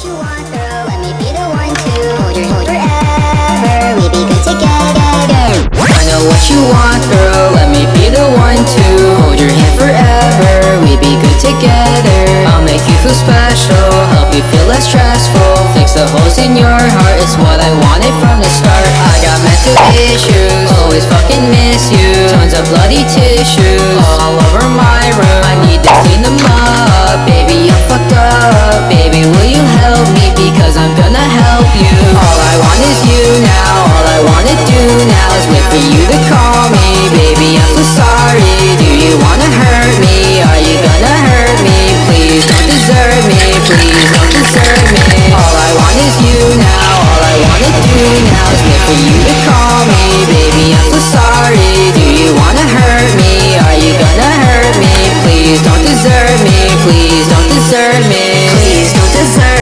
what you want, girl. Let me be the one to hold your hand forever. We be good together. I know what you want, girl. Let me be the one to hold your hand forever. We be good together. I'll make you feel special, help you feel less stressful. Fix the holes in your heart, it's what I wanted from the start. I got mental issues, always fucking miss you. Tons of bloody tissues all over my room. I need to clean them up, baby, I'm fucked up. Baby, will you help me, because I'm gonna help you. All I want is you now, all I wanna do now is wait for you to call me. Baby, I'm so sorry, do you wanna hurt me? Are you gonna hurt me? Please don't desert me, please don't desert me. All I want is you now, all I wanna do now is wait for you to call me. Baby, I'm so sorry, do you wanna hurt me? Are you gonna hurt me? Please don't desert me, please don't desert me. Please don't desert